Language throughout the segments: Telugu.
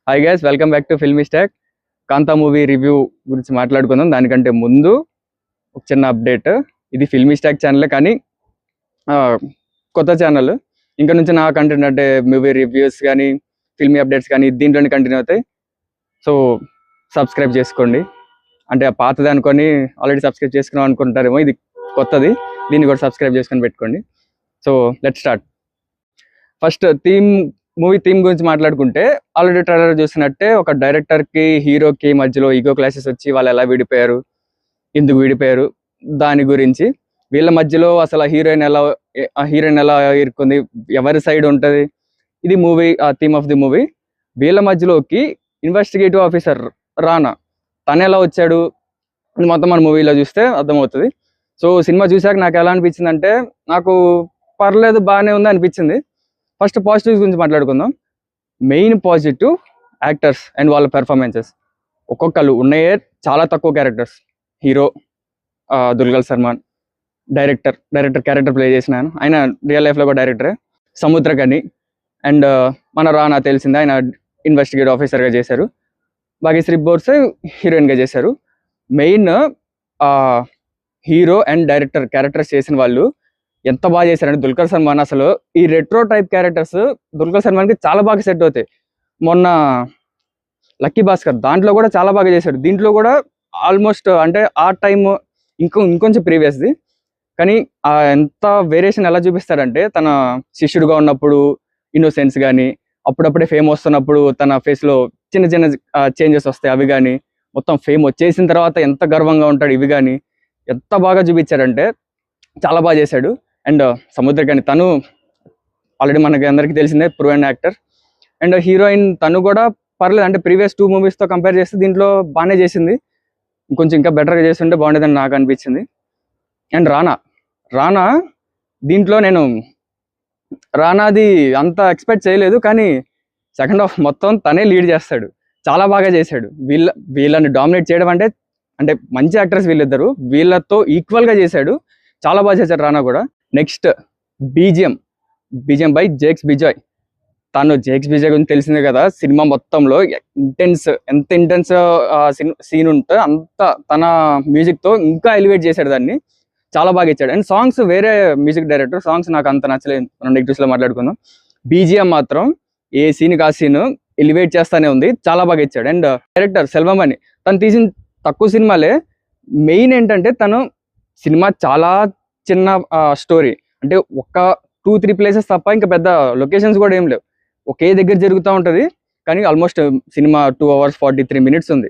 Hi guys, welcome back to filmy stack. Kaantha movie review గురించి మాట్లాడుకుందాం. దానికంటే ముందు ఒక చిన్న అప్డేట్. ఇది ఫిల్మీ స్టాక్ ఛానల్, కానీ కొత్త ఛానల్. ఇంకా నుంచి నా కంటెంట్ అంటే మూవీ రివ్యూస్ కానీ ఫిల్మీ అప్డేట్స్ కానీ దీంట్లోనే కంటిన్యూ అవుతాయి. సో సబ్స్క్రైబ్ చేసుకోండి. అంటే పాతది అనుకొని ఆల్రెడీ సబ్స్క్రైబ్ చేసుకున్నాం అనుకుంటారేమో, ఇది కొత్తది, దీన్ని కూడా సబ్స్క్రైబ్ చేసుకొని పెట్టుకోండి. So let's start. First movie theme గురించి మాట్లాడుకుంటే, ఆల్రెడీ ట్రైలర్ చూసినట్టే ఒక డైరెక్టర్కి హీరోకి మధ్యలో ఈగో క్లాసెస్ వచ్చి వాళ్ళు ఎలా విడిపోయారు, ఎందుకు విడిపోయారు, దాని గురించి, వీళ్ళ మధ్యలో అసలు హీరోయిన్ ఎలా ఇరుక్కుంది, ఎవరి సైడ్ ఉంటుంది, ఇది movie theme of the movie. వీళ్ళ మధ్యలోకి ఇన్వెస్టిగేటివ్ ఆఫీసర్ రానా, తను ఎలా వచ్చాడు, ఇది మొత్తం మన మూవీలో చూస్తే అర్థమవుతుంది. సో సినిమా చూసాక నాకు ఎలా అనిపించింది అంటే, నాకు పర్లేదు, బాగానే ఉంది అనిపించింది. ఫస్ట్ పాజిటివ్స్ గురించి మాట్లాడుకుందాం. మెయిన్ పాజిటివ్ యాక్టర్స్ అండ్ వాళ్ళ పెర్ఫార్మెన్సెస్. ఒక్కొక్కరు ఉన్నాయే చాలా తక్కువ characters. Hero Dulquer Salman, director character play చేసిన ఆయన రియల్ లైఫ్లో కూడా డైరెక్టరే, సముద్రకని. అండ్ మన రానా తెలిసిందే, ఆయన ఇన్వెస్టిగేటివ్ ఆఫీసర్గా చేశారు. భాగ్యశ్రీ బోర్సే హీరోయిన్గా చేశారు. Main hero and director characters చేసిన వాళ్ళు ఎంత బాగా చేశారంటే, దుల్కర్ సల్మాన్ అసలు ఈ రెట్రో టైప్ క్యారెక్టర్స్ దుల్కర్ సల్మాన్కి చాలా బాగా సెట్ అవుతాయి. మొన్న లక్కీ భాస్కర్ దాంట్లో కూడా చాలా బాగా చేశాడు. దీంట్లో కూడా ఆల్మోస్ట్ అంటే ఆ టైం ఇంకొంచెం ప్రీవియస్ది, కానీ ఎంత వేరియేషన్ ఎలా చూపిస్తాడంటే, తన శిష్యుడుగా ఉన్నప్పుడు ఇన్నోసెన్స్ కానీ, అప్పుడప్పుడే ఫేమ్ వస్తున్నప్పుడు తన ఫేస్లో చిన్న చిన్న చేంజెస్ వస్తాయి, అవి కానీ, మొత్తం ఫేమ్ వచ్చేసిన తర్వాత ఎంత గర్వంగా ఉంటాడు, ఇవి కానీ ఎంత బాగా చూపించాడంటే చాలా బాగా చేశాడు. అండ్ సముద్రకని, తను ఆల్రెడీ మనకి అందరికీ తెలిసిందే, ప్రూవెన్ యాక్టర్. అండ్ హీరోయిన్ తను కూడా పర్లేదు, అంటే ప్రీవియస్ 2 మూవీస్తో కంపేర్ చేస్తే దీంట్లో బాగానే చేసింది. ఇంకొంచెం ఇంకా బెటర్గా చేస్తుంటే బాగుండేదని నాకు అనిపించింది. అండ్ రానా దీంట్లో నేను రానాది అంత ఎక్స్పెక్ట్ చేయలేదు, కానీ సెకండ్ హాఫ్ మొత్తం తనే లీడ్ చేస్తాడు, చాలా బాగా చేశాడు. వీళ్ళని డామినేట్ చేయడం అంటే మంచి యాక్టర్స్ వీళ్ళిద్దరు, వీళ్ళతో ఈక్వల్గా చేశాడు, చాలా బాగా చేశాడు రానా కూడా. Next BGM by Jakes Bejoy. తను జేక్స్ బిజాయ్ గురించి తెలిసిందే కదా, సినిమా మొత్తంలో ఎంత ఇంటెన్స్ సీన్ ఉంటే అంత తన మ్యూజిక్తో ఇంకా ఎలివేట్ చేశాడు, దాన్ని చాలా బాగా ఇచ్చాడు. అండ్ సాంగ్స్ వేరే మ్యూజిక్ డైరెక్టర్, సాంగ్స్ నాకు అంత నచ్చలేదు, మనం నెగిటివ్స్లో మాట్లాడుకుందాం. బీజిఎం మాత్రం ఏ సీన్కి ఆ సీన్ ఎలివేట్ చేస్తానే ఉంది, చాలా బాగా ఇచ్చాడు. అండ్ డైరెక్టర్ సెల్వమణి, తను తీసిన తక్కువ సినిమాలే, మెయిన్ ఏంటంటే తను సినిమా చాలా చిన్న స్టోరీ, అంటే ఒక 2-3 ప్లేసెస్ తప్ప ఇంకా పెద్ద లొకేషన్స్ కూడా ఏం లేవు, ఒకే దగ్గర జరుగుతూ ఉంటుంది. కానీ ఆల్మోస్ట్ సినిమా 2 hours 43 minutes ఉంది,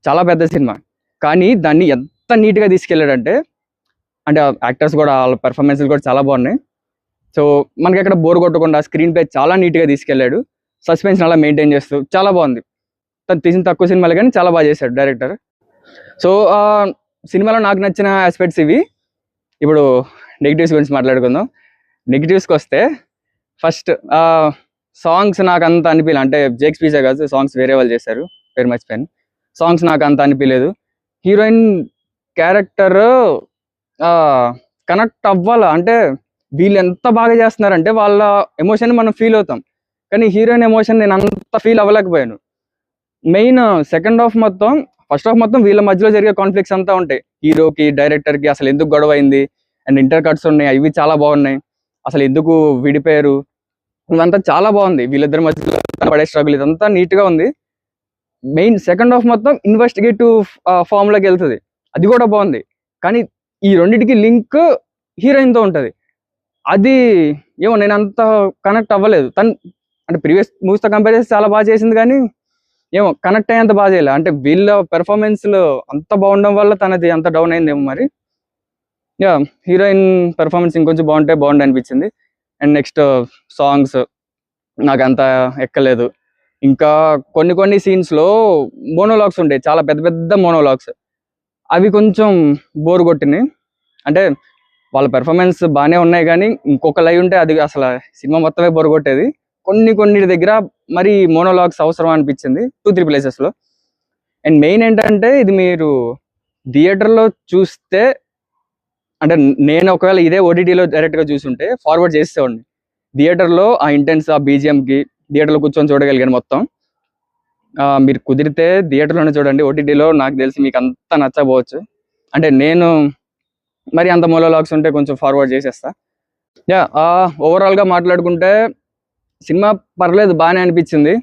చాలా పెద్ద సినిమా. కానీ దాన్ని ఎంత నీట్గా తీసుకెళ్ళాడంటే, అంటే యాక్టర్స్ కూడా వాళ్ళ పెర్ఫార్మెన్స్లు కూడా చాలా బాగున్నాయి. సో మనకి ఎక్కడ బోర్ కొట్టకుండా స్క్రీన్ ప్లే చాలా నీట్గా తీసుకెళ్ళాడు, సస్పెన్స్ అలా మెయింటైన్ చేస్తూ చాలా బాగుంది. తను తీసిన తక్కువ సినిమాలు కానీ చాలా బాగా చేశాడు డైరెక్టర్. సో సినిమాలో నాకు నచ్చిన ఆస్పెక్ట్స్ ఇవి. ఇప్పుడు నెగిటివ్స్ గురించి మాట్లాడుకుందాం. నెగిటివ్స్కి వస్తే ఫస్ట్ సాంగ్స్ నాకు అంత అనిపించలేదు, అంటే జేక్స్ పిజా కాదు, సాంగ్స్ వేరే వాళ్ళు చేశారు, పేరు మర్చిపోయాను. సాంగ్స్ నాకు అంత అనిపించలేదు. హీరోయిన్ క్యారెక్టర్ కనెక్ట్ అవ్వాలి అంటే, వీళ్ళు ఎంత బాగా చేస్తున్నారంటే వాళ్ళ ఎమోషన్ మనం ఫీల్ అవుతాం, కానీ హీరోయిన్ ఎమోషన్ నేను అంత ఫీల్ అవ్వలేకపోయాను. మెయిన్ సెకండ్ హాఫ్ మొత్తం, ఫస్ట్ హాఫ్ మొత్తం వీళ్ళ మధ్యలో జరిగే కాన్ఫ్లిక్ట్స్ అంతా ఉంటాయి, హీరోకి డైరెక్టర్కి అసలు ఎందుకు గొడవ అయింది, అండ్ ఇంటర్ కట్స్ ఉన్నాయి, అవి చాలా బాగున్నాయి, అసలు ఎందుకు విడిపోయారు, ఇదంతా చాలా బాగుంది. వీళ్ళిద్దరి మధ్యలో పడే స్ట్రగుల్ ఇదంతా నీట్గా ఉంది. మెయిన్ సెకండ్ హాఫ్ మొత్తం ఇన్వెస్టిగేటివ్ ఫామ్లోకి వెళ్తుంది, అది కూడా బాగుంది. కానీ ఈ రెండింటికి లింక్ హీరోయిన్తో ఉంటుంది, అది ఏమో నేను అంత కనెక్ట్ అవ్వలేదు. తను అంటే ప్రీవియస్ మూవీస్తో కంపేర్ చేసి చాలా బాగా చేసింది, కానీ ఏమో కనెక్ట్ అయ్యేంత బాగా చేయలేదు. అంటే వీళ్ళ పెర్ఫార్మెన్స్లో అంత బాగుండడం వల్ల తనది అంత డౌన్ అయిందేమో మరి. హీరోయిన్ పెర్ఫార్మెన్స్ ఇంకొంచెం బాగుండే అనిపించింది. అండ్ నెక్స్ట్ సాంగ్స్ నాకు అంత ఎక్కలేదు. ఇంకా కొన్ని సీన్స్లో మోనోలాగ్స్ ఉంటాయి, చాలా పెద్ద పెద్ద మోనోలాగ్స్, అవి కొంచెం బోర్ కొట్టినాయి. అంటే వాళ్ళ పెర్ఫార్మెన్స్ బాగానే ఉన్నాయి, కానీ ఇంకొక లైవ్ ఉంటే అది అసలు సినిమా మొత్తమే బోర్ కొట్టేది. కొన్ని దగ్గర మరి మోనోలాగ్స్ అవసరం అనిపించింది 2-3 ప్లేసెస్లో. అండ్ మెయిన్ ఏంటంటే, ఇది మీరు థియేటర్లో చూస్తే, అంటే నేను ఒకవేళ ఇదే ఓటీటీలో డైరెక్ట్గా చూసుంటే ఫార్వర్డ్ చేసేవాడిని. థియేటర్లో ఆ ఇంటెన్స్, ఆ బీజిఎంకి థియేటర్లో కూర్చొని చూడగలిగాను మొత్తం. మీరు కుదిరితే థియేటర్లోనే చూడండి. ఓటీటీలో నాకు తెలిసి మీకు అంత నచ్చకపోవచ్చు. అంటే నేను మరి అంత మోనోలాగ్స్ ఉంటే కొంచెం ఫార్వర్డ్ చేసేస్తా. ఓవరాల్గా మాట్లాడుకుంటే సినిమా పర్లేదు, బాగానే అనిపించింది.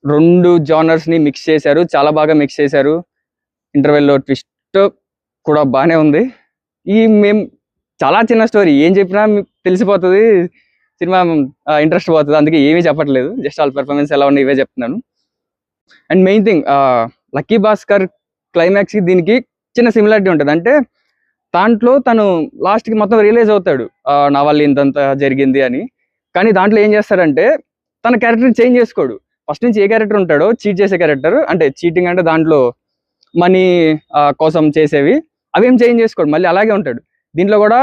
2 జానర్స్ని మిక్స్ చేశారు, చాలా బాగా మిక్స్ చేశారు. ఇంటర్వెల్లో ట్విస్ట్ కూడా బాగానే ఉంది. మేము చాలా చిన్న స్టోరీ, ఏం చెప్పినా మీకు తెలిసిపోతుంది, సినిమా ఇంట్రెస్ట్ పోతుంది. అందుకే ఏమీ చెప్పట్లేదు, జస్ట్ వాళ్ళ పెర్ఫార్మెన్స్ ఎలా ఉన్నాయి ఇవే చెప్తున్నాను. And main thing, lucky Bhaskar క్లైమాక్స్కి దీనికి చిన్న సిమిలారిటీ ఉంటుంది. అంటే దాంట్లో తను లాస్ట్కి మొత్తం రియలైజ్ అవుతాడు, నా వల్ల ఇంతంత జరిగింది అని. కానీ దాంట్లో ఏం చేస్తాడంటే తన క్యారెక్టర్ చేంజ్ చేసుకోడు. ఫస్ట్ నుంచి ఏ క్యారెక్టర్ ఉంటాడో, చీట్ చేసే క్యారెక్టర్, అంటే చీటింగ్ అంటే దాంట్లో మనీ కోసం చేసేవి, అవేం చేంజ్ చేసుకోడు, మళ్ళీ అలాగే ఉంటాడు. దీంట్లో కూడా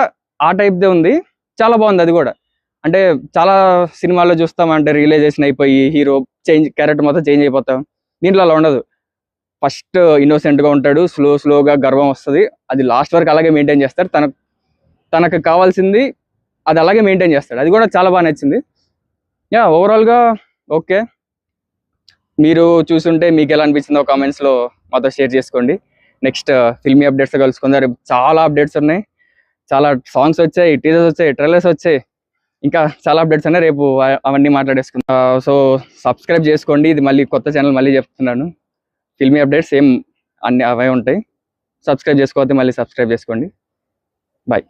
ఆ టైప్దే ఉంది, చాలా బాగుంది అది కూడా. అంటే చాలా సినిమాల్లో చూస్తామంటే రియలైజేషన్ అయిపోయి హీరో క్యారెక్టర్ మొత్తం చేంజ్ అయిపోతాం. దీంట్లో అలా ఉండదు. ఫస్ట్ ఇన్నోసెంట్గా ఉంటాడు, స్లోగా గర్వం వస్తుంది, అది లాస్ట్ వరకు అలాగే మెయింటైన్ చేస్తాడు. తనకు కావాల్సింది అది అలాగే మెయింటైన్ చేస్తాడు. అది కూడా చాలా బాగా నచ్చింది. ఓవరాల్గా ఓకే. మీరు చూసుంటే మీకు ఎలా అనిపించిందో కామెంట్స్లో మాతో షేర్ చేసుకోండి. నెక్స్ట్ ఫిల్మీ అప్డేట్స్ కలుసుకుందాం. రేపు చాలా అప్డేట్స్ ఉన్నాయి, చాలా సాంగ్స్ వచ్చాయి, టీజర్స్ వచ్చాయి, ట్రైలర్స్ వచ్చాయి, ఇంకా చాలా అప్డేట్స్ ఉన్నాయి. రేపు అవన్నీ మాట్లాడేసుకుందాం. సో సబ్స్క్రైబ్ చేసుకోండి. ఇది మళ్ళీ కొత్త ఛానల్, మళ్ళీ చెప్తున్నాను. ఫిల్మీ అప్డేట్స్ సేమ్ అన్ని అవే ఉంటాయి. సబ్స్క్రైబ్ చేసుకోవద్దు, మళ్ళీ సబ్స్క్రైబ్ చేసుకోండి. బాయ్.